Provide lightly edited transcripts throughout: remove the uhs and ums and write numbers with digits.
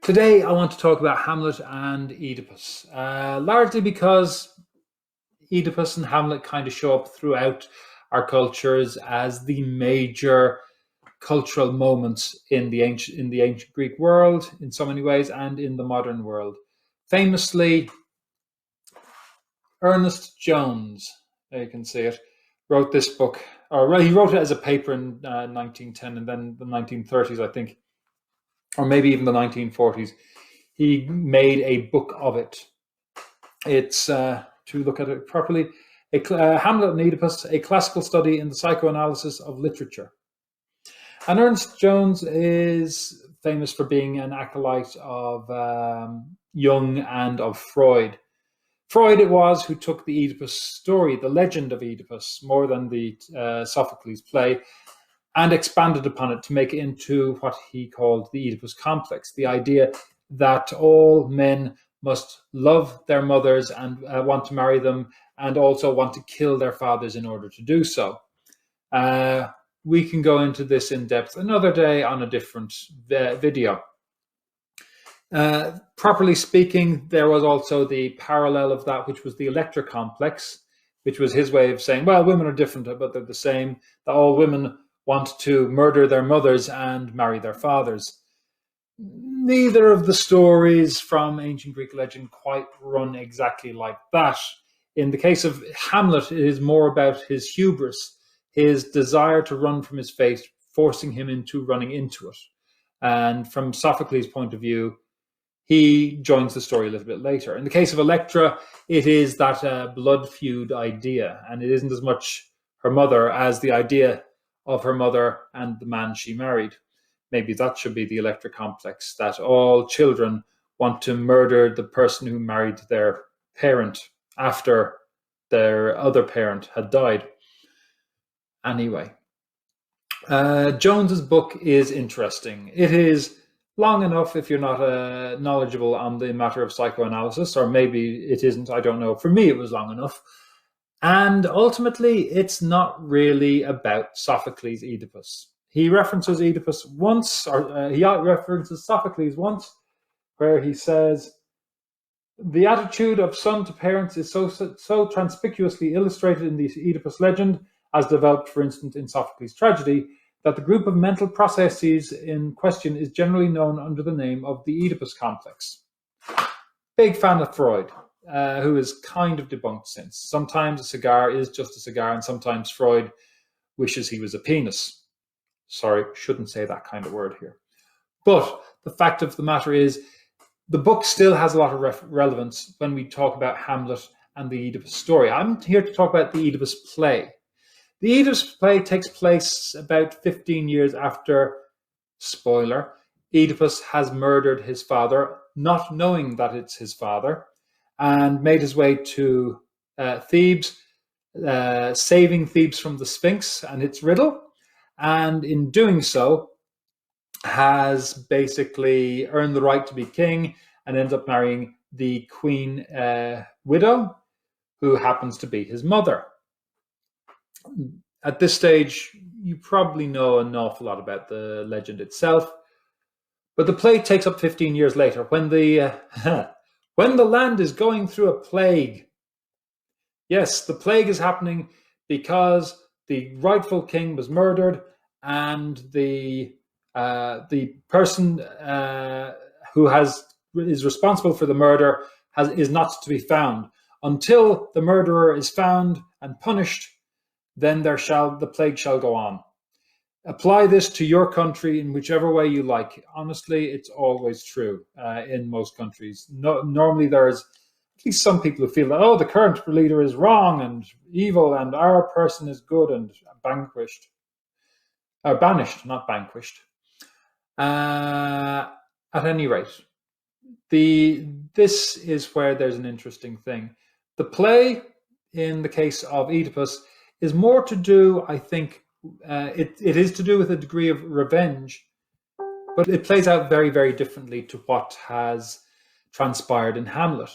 Today, I want to talk about Hamlet and Oedipus, largely because Oedipus and Hamlet kind of show up throughout our cultures as the major cultural moments in the ancient Greek world, in so many ways, and in the modern world. Famously, Ernest Jones, there you can see it, wrote this book, or he wrote it as a paper in 1910, and then the 1930s, I think, or maybe even the 1940s, he made a book of it. It's, to look at it properly, Hamlet and Oedipus, a classical study in the psychoanalysis of literature. And Ernest Jones is famous for being an acolyte of Jung and of Freud. Freud it was who took the Oedipus story, the legend of Oedipus, more than the Sophocles play, and expanded upon it to make it into what he called the Oedipus complex, the idea that all men must love their mothers and want to marry them, and also want to kill their fathers in order to do so. We can go into this in depth another day on a different video. Properly speaking, there was also the parallel of that, which was the Electra complex, which was his way of saying, well, women are different, but they're the same, that all women want to murder their mothers and marry their fathers. Neither of the stories from ancient Greek legend quite run exactly like that. In the case of Hamlet, it is more about his hubris, his desire to run from his fate, forcing him into running into it. And from Sophocles' point of view, he joins the story a little bit later. In the case of Electra, it is that blood feud idea, and it isn't as much her mother as the idea of her mother and the man she married. Maybe that should be the Electra complex, that all children want to murder the person who married their parent after their other parent had died. Anyway, Jones's book is interesting. It is long enough if you're not knowledgeable on the matter of psychoanalysis, or maybe it isn't, I don't know. For me, it was long enough. And ultimately, it's not really about Sophocles' Oedipus. He references Oedipus once, or he references Sophocles once, where he says, the attitude of son to parents is so conspicuously illustrated in the Oedipus legend, as developed, for instance, in Sophocles' tragedy, that the group of mental processes in question is generally known under the name of the Oedipus complex. Big fan of Freud, who is kind of debunked since. Sometimes a cigar is just a cigar, and sometimes Freud wishes he was a penis. Sorry, shouldn't say that kind of word here. But the fact of the matter is, the book still has a lot of relevance when we talk about Hamlet and the Oedipus story. I'm here to talk about the Oedipus play. The Oedipus play takes place about 15 years after, spoiler, Oedipus has murdered his father, not knowing that it's his father, and made his way to Thebes, saving Thebes from the Sphinx and its riddle, and in doing so has basically earned the right to be king and ends up marrying the queen widow, who happens to be his mother. At this stage, you probably know an awful lot about the legend itself, but the play takes up 15 years later, when the when the land is going through a plague. Yes, the plague is happening because the rightful king was murdered, and the person who is responsible for the murder is not to be found. Until the murderer is found and punished, then the plague shall go on. Apply this to your country in whichever way you like. Honestly, it's always true in most countries. Normally there's at least some people who feel that, oh, the current leader is wrong and evil and our person is good and banished, not vanquished. At any rate, this is where there's an interesting thing. The play, in the case of Oedipus, is more to do, I think, it is to do with a degree of revenge, but it plays out very, very differently to what has transpired in Hamlet.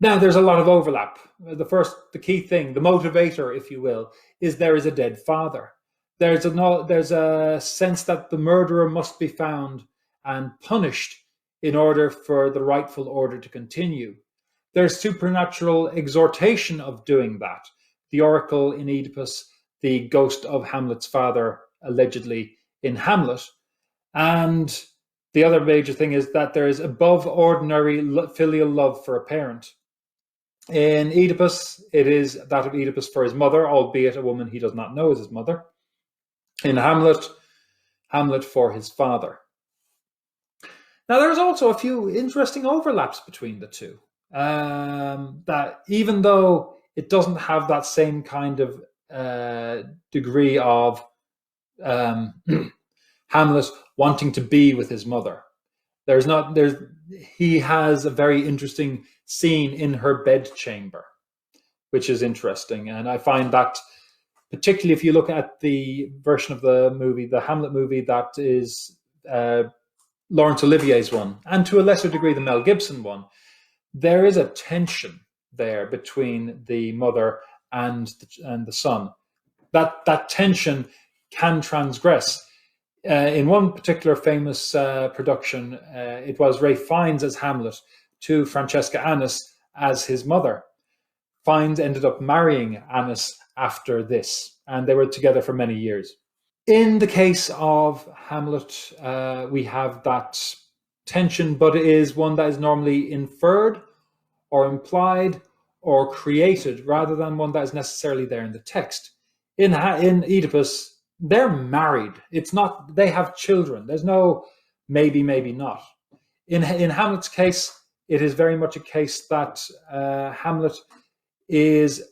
Now, there's a lot of overlap. The key thing, the motivator, if you will, is there is a dead father. There's a sense that the murderer must be found and punished in order for the rightful order to continue. There's supernatural exhortation of doing that. The oracle in Oedipus, the ghost of Hamlet's father, allegedly in Hamlet. And the other major thing is that there is above ordinary filial love for a parent. In Oedipus, it is that of Oedipus for his mother, albeit a woman he does not know is his mother. In Hamlet, Hamlet for his father. Now, there's also a few interesting overlaps between the two. That even though it doesn't have that same kind of degree of Hamlet wanting to be with his mother, he has a very interesting scene in her bedchamber, which is interesting. And I find that, particularly if you look at the version of the movie, the Hamlet movie, that is Laurence Olivier's one, and to a lesser degree the Mel Gibson one, there is a tension there between the mother and the son. That tension can transgress. In one particular famous production, it was Ralph Fiennes as Hamlet to Francesca Annis as his mother. Fiennes ended up marrying Annis after this, and they were together for many years. In the case of Hamlet, we have that tension, but it is one that is normally inferred or implied or created rather than one that is necessarily there in the text. In Oedipus, they're married. It's not, they have children. There's no maybe, maybe not. In Hamlet's case, it is very much a case that Hamlet is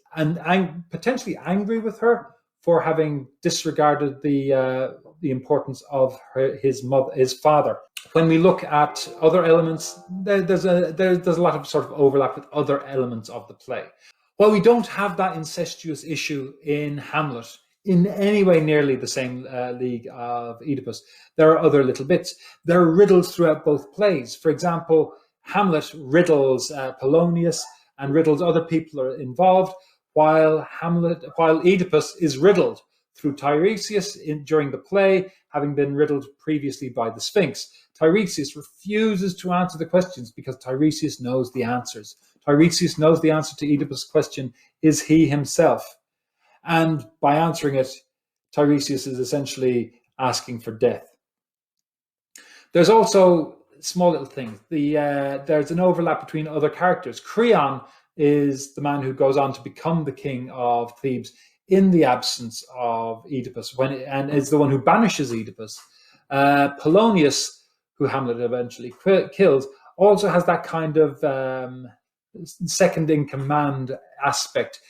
potentially angry with her for having disregarded the importance of his father. When we look at other elements, there's a lot of sort of overlap with other elements of the play. While we don't have that incestuous issue in Hamlet in any way nearly the same league of Oedipus, there are other little bits. There are riddles throughout both plays. For example, Hamlet riddles Polonius and riddles other people involved, while Oedipus is riddled through Tiresias during the play, having been riddled previously by the Sphinx. Tiresias refuses to answer the questions because Tiresias knows the answers. Tiresias knows the answer to Oedipus' question, is he himself? And by answering it, Tiresias is essentially asking for death. There's also small little things. There's an overlap between other characters. Creon is the man who goes on to become the king of Thebes in the absence of Oedipus, and is the one who banishes Oedipus. Polonius, who Hamlet eventually kills, also has that kind of second in command aspect,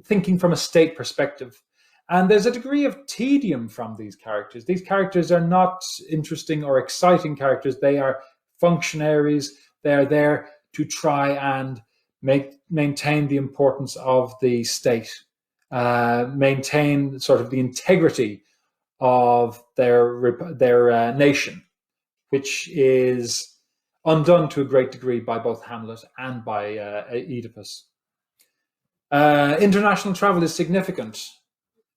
thinking from a state perspective. And there's a degree of tedium from these characters. These characters are not interesting or exciting characters. They are functionaries. They are there to try and maintain the importance of the state, maintain sort of the integrity of their nation, which is undone to a great degree by both Hamlet and by Oedipus. International travel is significant.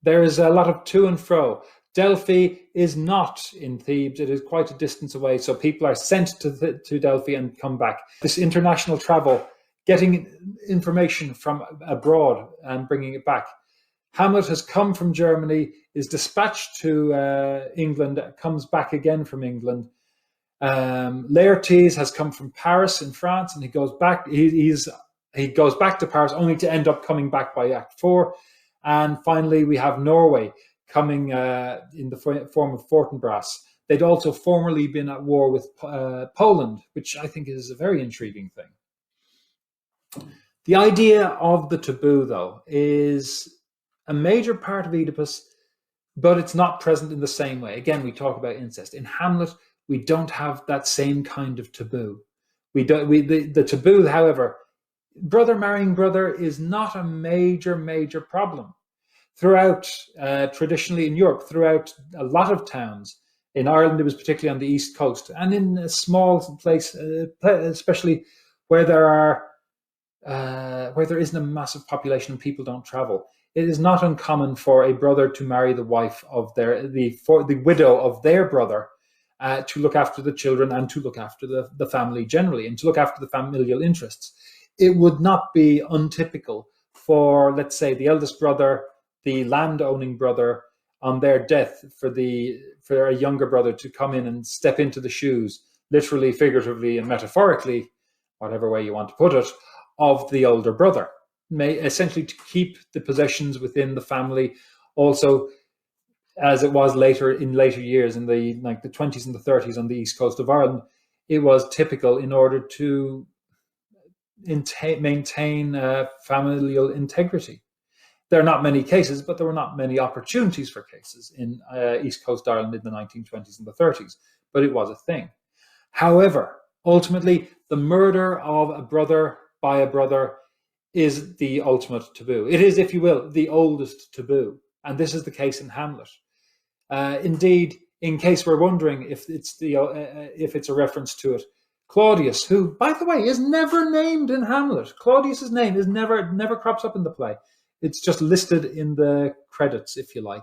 There is a lot of to and fro. Delphi is not in Thebes. It is quite a distance away, so people are sent to Delphi and come back. This international travel, getting information from abroad and bringing it back. Hamlet has come from Germany, is dispatched to England, comes back again from England. Laertes has come from Paris in France, and he goes back. He goes back to Paris only to end up coming back by Act 4. And finally, we have Norway coming in the form of Fortinbras. They'd also formerly been at war with Poland, which I think is a very intriguing thing. The idea of the taboo, though, is a major part of Oedipus, but it's not present in the same way. Again, we talk about incest. In Hamlet, we don't have that same kind of taboo. The taboo, however, brother marrying brother is not a major problem. Throughout, traditionally in Europe, throughout a lot of towns, in Ireland it was particularly on the East Coast, and in a small place, especially where there isn't a massive population and people don't travel, it is not uncommon for a brother to marry the wife of the widow of their brother, to look after the children and to look after the family generally and to look after the familial interests. It would not be untypical for, let's say, the eldest brother, the land-owning brother, on their death, for a younger brother to come in and step into the shoes, literally, figuratively, and metaphorically, whatever way you want to put it, of the older brother, essentially to keep the possessions within the family. Also, as it was in later years, in the 20s and the 30s on the east coast of Ireland, it was typical in order to maintain familial integrity. There are not many cases, but there were not many opportunities for cases in East Coast Ireland in the 1920s and the 30s, but it was a thing. However, ultimately, the murder of a brother by a brother is the ultimate taboo. It is, if you will, the oldest taboo, and this is the case in Hamlet. Indeed, in case we're wondering if it's a reference to it, Claudius, who, by the way, is never named in Hamlet. Claudius's name is never crops up in the play. It's just listed in the credits, if you like.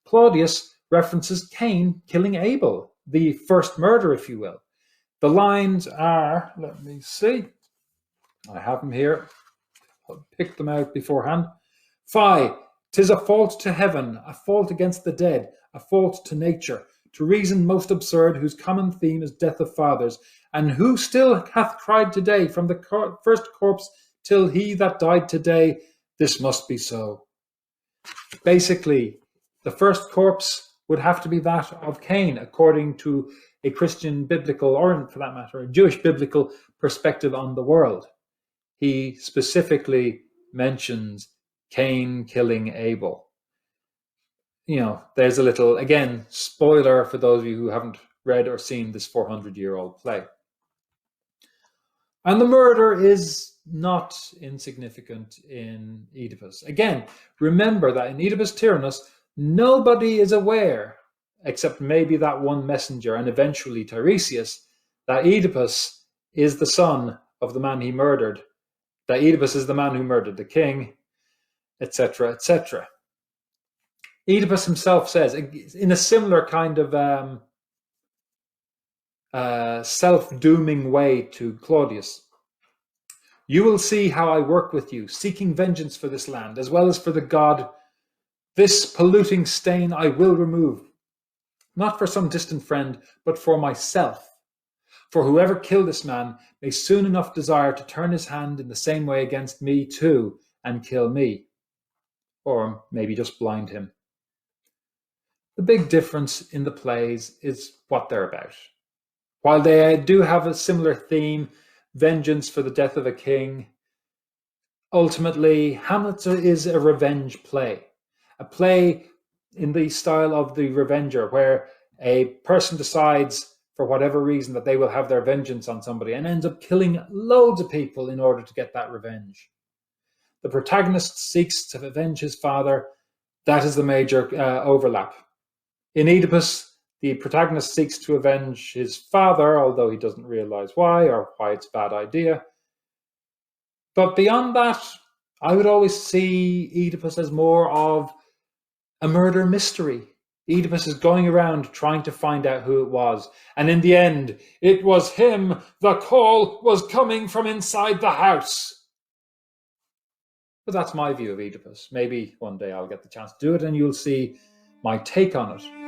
Claudius references Cain killing Abel, the first murder, if you will. The lines are, let me see, I have them here. I'll pick them out beforehand. Fie, 'tis a fault to heaven, a fault against the dead, a fault to nature, to reason most absurd, whose common theme is death of fathers, and who still hath cried today from the first corpse till he that died today, this must be so. Basically, the first corpse would have to be that of Cain, according to a Christian biblical, or for that matter, a Jewish biblical perspective on the world. He specifically mentions Cain killing Abel. There's a little, again, spoiler for those of you who haven't read or seen this 400-year-old play. And the murder is not insignificant in Oedipus. Again, remember that in Oedipus Tyrannos, nobody is aware, except maybe that one messenger and eventually Tiresias, that Oedipus is the son of the man he murdered, that Oedipus is the man who murdered the king, etc., etc. Oedipus himself says, in a similar kind of self-dooming way to Claudius, "You will see how I work with you, seeking vengeance for this land, as well as for the god. This polluting stain I will remove, not for some distant friend, but for myself. For whoever killed this man may soon enough desire to turn his hand in the same way against me too, and kill me. Or maybe just blind him." The big difference in the plays is what they're about. While they do have a similar theme, vengeance for the death of a king, ultimately, Hamlet is a revenge play. A play in the style of The Revenger, where a person decides, for whatever reason, that they will have their vengeance on somebody and ends up killing loads of people in order to get that revenge. The protagonist seeks to avenge his father. That is the major overlap. In Oedipus, the protagonist seeks to avenge his father, although he doesn't realize why or why it's a bad idea. But beyond that, I would always see Oedipus as more of a murder mystery. Oedipus is going around trying to find out who it was. And in the end, it was him. The call was coming from inside the house. But that's my view of Oedipus. Maybe one day I'll get the chance to do it and you'll see my take on it.